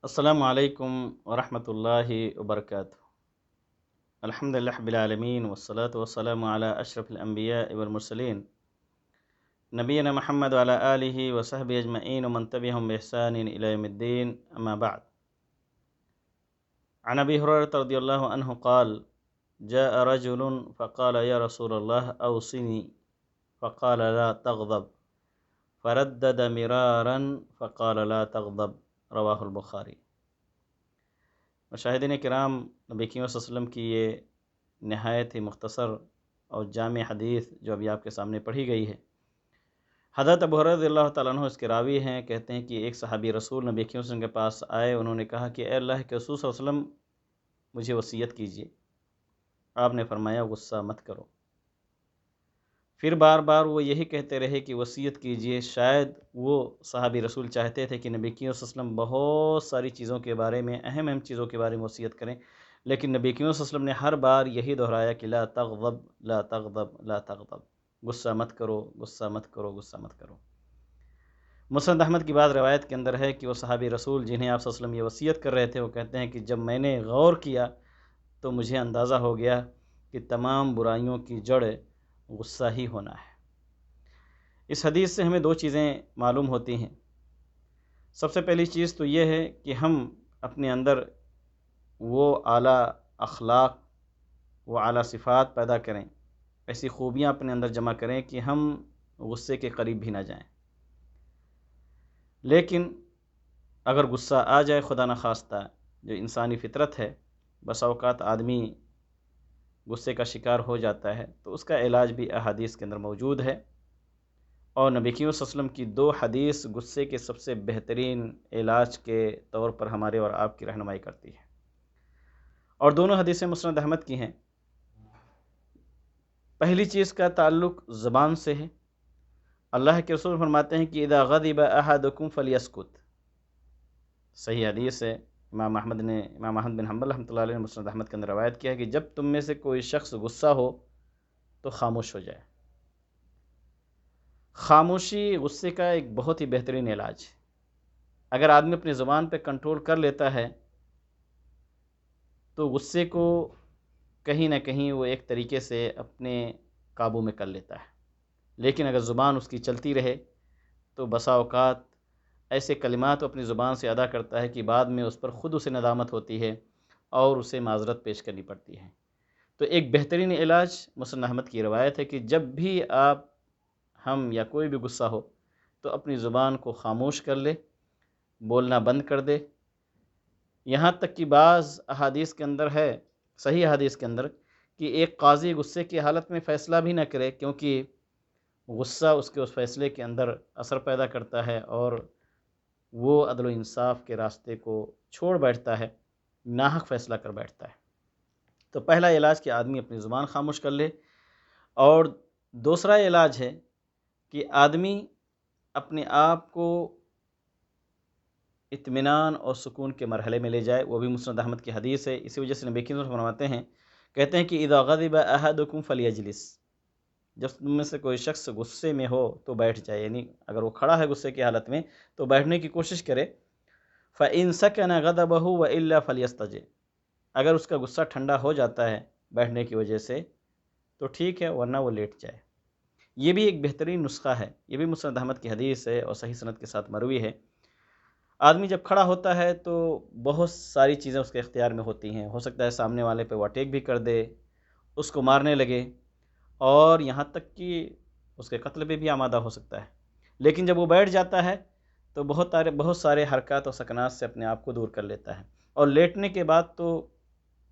السلام علیکم ورحمۃ اللہ وبرکاتہ۔ الحمدللہ رب العالمین والصلاة والسلام علی اشرف الانبیاء والمرسلین نبینا محمد وعلی آلہ وصحبہ اجمعین ومن تبعہم بإحسان الی یوم الدین، اما بعد۔ عن ابی ہریرہ رضی اللہ عنہ قال جاء رجل فقال یا رسول اللہ اوصنی فقال لا تغضب فردد مرارا فقال لا تغضب، رواہ البخاری۔ مشاہدین کرام، نبی کریم صلی اللہ علیہ وسلم کی یہ نہایت ہی مختصر اور جامع حدیث جو ابھی آپ کے سامنے پڑھی گئی ہے، حضرت ابو ہریرہ رضی اللہ تعالیٰ عنہ اس کے راوی ہیں۔ کہتے ہیں کہ ایک صحابی رسول نبی کریم صلی اللہ علیہ وسلم کے پاس آئے، انہوں نے کہا کہ اے اللہ کے رسول صلی اللہ علیہ وسلم، مجھے وصیت کیجیے۔ آپ نے فرمایا غصہ مت کرو۔ پھر بار بار وہ یہی کہتے رہے کہ وصیت کیجیے۔ شاید وہ صحابی رسول چاہتے تھے کہ نبی کریم صلی اللہ علیہ وسلم بہت ساری چیزوں کے بارے میں، اہم چیزوں کے بارے میں وصیت کریں، لیکن نبی کریم صلی اللہ علیہ وسلم نے ہر بار یہی دہرایا کہ لا تغضب لا تغضب لا تغضب، غصہ مت کرو، غصہ مت کرو، غصہ مت کرو۔ مسند احمد کی بعض روایت کے اندر ہے کہ وہ صحابی رسول جنہیں آپ صلی اللہ علیہ وسلم یہ وصیت کر رہے تھے، وہ کہتے ہیں کہ جب میں نے غور کیا تو مجھے اندازہ ہو گیا کہ تمام برائیوں کی جڑ غصہ ہی ہونا ہے۔ اس حدیث سے ہمیں دو چیزیں معلوم ہوتی ہیں۔ سب سے پہلی چیز تو یہ ہے کہ ہم اپنے اندر وہ اعلیٰ اخلاق، وہ اعلیٰ صفات پیدا کریں، ایسی خوبیاں اپنے اندر جمع کریں کہ ہم غصے کے قریب بھی نہ جائیں۔ لیکن اگر غصہ آ جائے خدا نخواستہ، جو انسانی فطرت ہے، بسا اوقات آدمی غصے کا شکار ہو جاتا ہے، تو اس کا علاج بھی احادیث کے اندر موجود ہے، اور نبی کریم صلی اللہ علیہ وسلم کی دو حدیث غصے کے سب سے بہترین علاج کے طور پر ہمارے اور آپ کی رہنمائی کرتی ہے، اور دونوں حدیثیں مسند احمد کی ہیں۔ پہلی چیز کا تعلق زبان سے ہے۔ اللہ کے رسول فرماتے ہیں کہ اذا غضب احدکم فلیسکت، صحیح حدیث ہے، امام احمد بن حنبل رحمۃ اللہ علیہ نے مسند احمد کے اندر روایت کیا ہے کہ جب تم میں سے کوئی شخص غصہ ہو تو خاموش ہو جائے۔ خاموشی غصے کا ایک بہت ہی بہترین علاج ہے۔ اگر آدمی اپنی زبان پہ کنٹرول کر لیتا ہے تو غصے کو کہیں نہ کہیں وہ ایک طریقے سے اپنے قابو میں کر لیتا ہے، لیکن اگر زبان اس کی چلتی رہے تو بسا اوقات ایسے کلمات وہ اپنی زبان سے ادا کرتا ہے کہ بعد میں اس پر خود اسے ندامت ہوتی ہے اور اسے معذرت پیش کرنی پڑتی ہے۔ تو ایک بہترین علاج مسند احمد کی روایت ہے کہ جب بھی آپ، ہم یا کوئی بھی غصہ ہو تو اپنی زبان کو خاموش کر لے، بولنا بند کر دے۔ یہاں تک کہ بعض احادیث کے اندر ہے، صحیح احادیث کے اندر، کہ ایک قاضی غصے کی حالت میں فیصلہ بھی نہ کرے، کیونکہ غصہ اس کے اس فیصلے کے اندر اثر پیدا کرتا ہے اور وہ عدل و انصاف کے راستے کو چھوڑ بیٹھتا ہے، ناحق فیصلہ کر بیٹھتا ہے۔ تو پہلا علاج کہ آدمی اپنی زبان خاموش کر لے، اور دوسرا علاج ہے کہ آدمی اپنے آپ کو اطمینان اور سکون کے مرحلے میں لے جائے۔ وہ بھی مسند احمد کی حدیث ہے۔ اسی وجہ سے نبی کریم فرماتے ہیں، کہتے ہیں کہ اذا غضب احدکم فلیجلس، جب تم میں سے کوئی شخص غصے میں ہو تو بیٹھ جائے، یعنی اگر وہ کھڑا ہے غصے کی حالت میں تو بیٹھنے کی کوشش کرے۔ فإن سکن غضبہ وإلا فلیستجب، اگر اس کا غصہ ٹھنڈا ہو جاتا ہے بیٹھنے کی وجہ سے تو ٹھیک ہے، ورنہ وہ لیٹ جائے۔ یہ بھی ایک بہترین نسخہ ہے، یہ بھی مسند احمد کی حدیث ہے اور صحیح سند کے ساتھ مروی ہے۔ آدمی جب کھڑا ہوتا ہے تو بہت ساری چیزیں اس کے اختیار میں ہوتی ہیں، ہو سکتا ہے سامنے والے پہ وہ اٹیک بھی کر دے، اس کو مارنے لگے، اور یہاں تک کہ اس کے قتل پہ بھی آمادہ ہو سکتا ہے۔ لیکن جب وہ بیٹھ جاتا ہے تو بہت سارے حرکات اور سکنات سے اپنے آپ کو دور کر لیتا ہے، اور لیٹنے کے بعد تو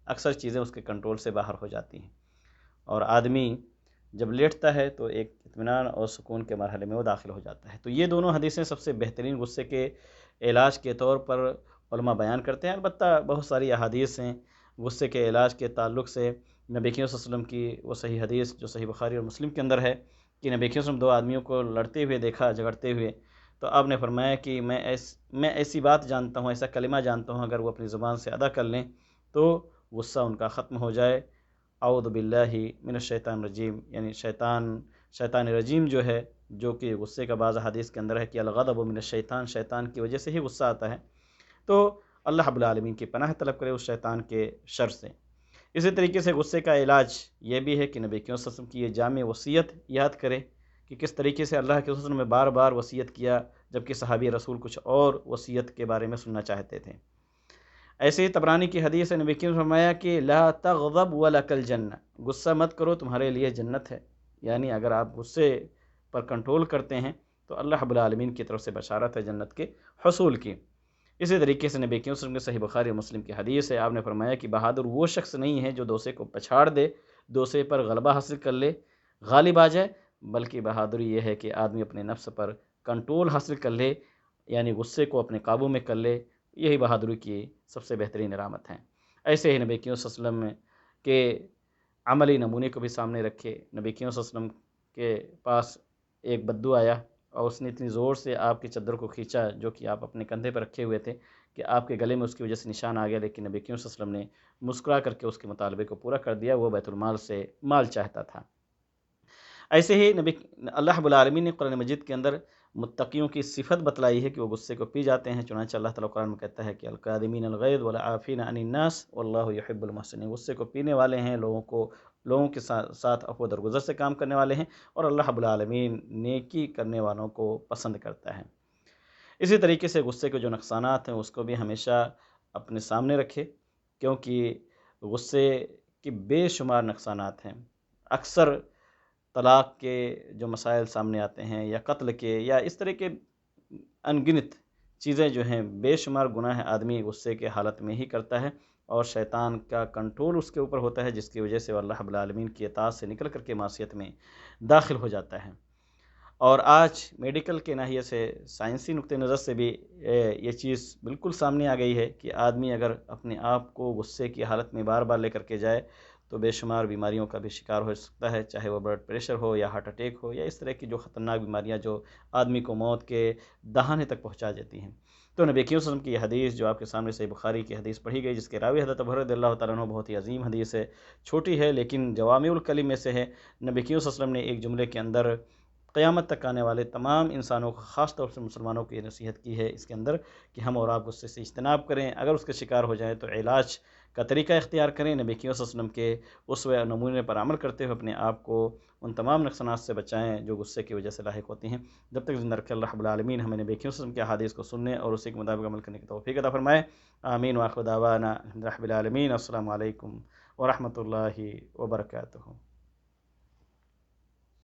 اکثر چیزیں اس کے کنٹرول سے باہر ہو جاتی ہیں، اور آدمی جب لیٹتا ہے تو ایک اطمینان اور سکون کے مرحلے میں وہ داخل ہو جاتا ہے۔ تو یہ دونوں حدیثیں سب سے بہترین غصے کے علاج کے طور پر علماء بیان کرتے ہیں۔ البتہ بہت ساری احادیث ہیں غصے کے علاج کے تعلق سے۔ نبی کریم صلی اللہ علیہ وسلم کی وہ صحیح حدیث جو صحیح بخاری اور مسلم کے اندر ہے کہ نبی کریم صلی اللہ علیہ وسلم دو آدمیوں کو لڑتے ہوئے دیکھا، جھگڑتے ہوئے، تو آپ نے فرمایا کہ میں ایسی بات جانتا ہوں، ایسا کلمہ جانتا ہوں، اگر وہ اپنی زبان سے ادا کر لیں تو غصہ ان کا ختم ہو جائے۔ اعوذ باللہ من الشیطان الرجیم، یعنی شیطان رجیم جو ہے، جو کہ غصے کا بعض حدیث کے اندر ہے کہ الغضب من الشیطان، شیطان کی وجہ سے ہی غصہ آتا ہے۔ تو اللہ رب العالمین کی پناہ طلب کرے اس شیطان کے شر سے۔ اسی طریقے سے غصے کا علاج یہ بھی ہے کہ نبی کریم صلی اللہ علیہ وسلم کی یہ جامع وصیت یاد کرے کہ کس طریقے سے اللہ کے رسول نے بار بار وصیت کیا، جبکہ صحابی رسول کچھ اور وصیت کے بارے میں سننا چاہتے تھے۔ ایسے ہی طبرانی کی حدیث ہے، نبی کریم نے فرمایا کہ لا تغضب ولک الجنہ، غصہ مت کرو تمہارے لیے جنت ہے۔ یعنی اگر آپ غصے پر کنٹرول کرتے ہیں تو اللہ رب العالمین کی طرف سے بشارت ہے جنت کے حصول کی۔ اسی طریقے سے نبی کریم صلی اللہ علیہ وسلم کے صحیح بخاری و مسلم کی حدیث ہے، آپ نے فرمایا کہ بہادر وہ شخص نہیں ہے جو دوسرے کو پچھاڑ دے، دوسرے پر غلبہ حاصل کر لے، غالب آ جائے، بلکہ بہادری یہ ہے کہ آدمی اپنے نفس پر کنٹرول حاصل کر لے، یعنی غصے کو اپنے قابو میں کر لے۔ یہی بہادری کی سب سے بہترین علامت ہیں۔ ایسے ہی نبی کریم صلی اللہ علیہ وسلم کے عملی نمونے کو بھی سامنے رکھے۔ نبی کریم صلی اللہ علیہ وسلم کے پاس ایک بدو آیا اور اس نے اتنی زور سے آپ کی چادر کو کھینچا جو کہ آپ اپنے کندھے پر رکھے ہوئے تھے کہ آپ کے گلے میں اس کی وجہ سے نشان آ گیا، لیکن نبی کریم صلی اللہ علیہ وسلم نے مسکرا کر کے اس کے مطالبے کو پورا کر دیا۔ وہ بیت المال سے مال چاہتا تھا۔ ایسے ہی اللہ رب العالمین نے قرآن مجید کے اندر متقیوں کی صفت بتلائی ہے کہ وہ غصے کو پی جاتے ہیں، چنانچہ اللہ تعالیٰ قرآن میں کہتا ہے کہ الکاظمین الغیظ والعافین عن الناس واللہ یحب المحسنین، غصے کو پینے والے ہیں، لوگوں کے ساتھ عفو و درگزر سے کام کرنے والے ہیں، اور اللہ رب العالمین نیکی کرنے والوں کو پسند کرتا ہے۔ اسی طریقے سے غصے کے جو نقصانات ہیں اس کو بھی ہمیشہ اپنے سامنے رکھے، کیونکہ غصے کے بے شمار نقصانات ہیں۔ اکثر طلاق کے جو مسائل سامنے آتے ہیں یا قتل کے یا اس طرح کے انگنت چیزیں جو ہیں، بے شمار گناہ آدمی غصے کے حالت میں ہی کرتا ہے، اور شیطان کا کنٹرول اس کے اوپر ہوتا ہے، جس کی وجہ سے وہ اللہ رب العالمین کی اطاعت سے نکل کر کے معصیت میں داخل ہو جاتا ہے۔ اور آج میڈیکل کے ناحیے سے، سائنسی نقطہ نظر سے بھی یہ چیز بالکل سامنے آ گئی ہے کہ آدمی اگر اپنے آپ کو غصے کی حالت میں بار بار لے کر کے جائے تو بے شمار بیماریوں کا بھی شکار ہو سکتا ہے، چاہے وہ بلڈ پریشر ہو یا ہارٹ اٹیک ہو یا اس طرح کی جو خطرناک بیماریاں جو آدمی کو موت کے دہانے تک پہنچا دیتی ہیں۔ تو نبی کریم صلی اللہ علیہ وسلم کی یہ حدیث جو آپ کے سامنے صحیح بخاری کی حدیث پڑھی گئی، جس کے راوی حضرت ابو ہریرہ رضی اللہ تعالیٰ عنہ، بہت ہی عظیم حدیث ہے، چھوٹی ہے لیکن جوامع الکلم میں سے ہے۔ نبی کریم صلی اللہ علیہ وسلم نے ایک جملے کے اندر قیامت تک آنے والے تمام انسانوں کو، خاص طور سے مسلمانوں کو یہ نصیحت کی ہے اس کے اندر کہ ہم اور آپ غصے سے اجتناب کریں، اگر اس کے شکار ہو جائیں تو علاج کا طریقہ اختیار کریں، نبی کریم صلی اللہ علیہ وسلم کے اسوہ نمونے پر عمل کرتے ہوئے اپنے آپ کو ان تمام نقصانات سے بچائیں جو غصے کی وجہ سے لاحق ہوتی ہیں۔ جب تک زندہ رکھے اللہ رب العالمین ہمیں نبی کریم صلی اللہ علیہ وسلم کے احادیث کو سننے اور اسی کے مطابق عمل کرنے کی توفیق عطا فرمائے۔ آمین وآخر دعوانا الحمد للہ رب العالمین۔ السلام علیکم ورحمۃ اللہ وبرکاتہ۔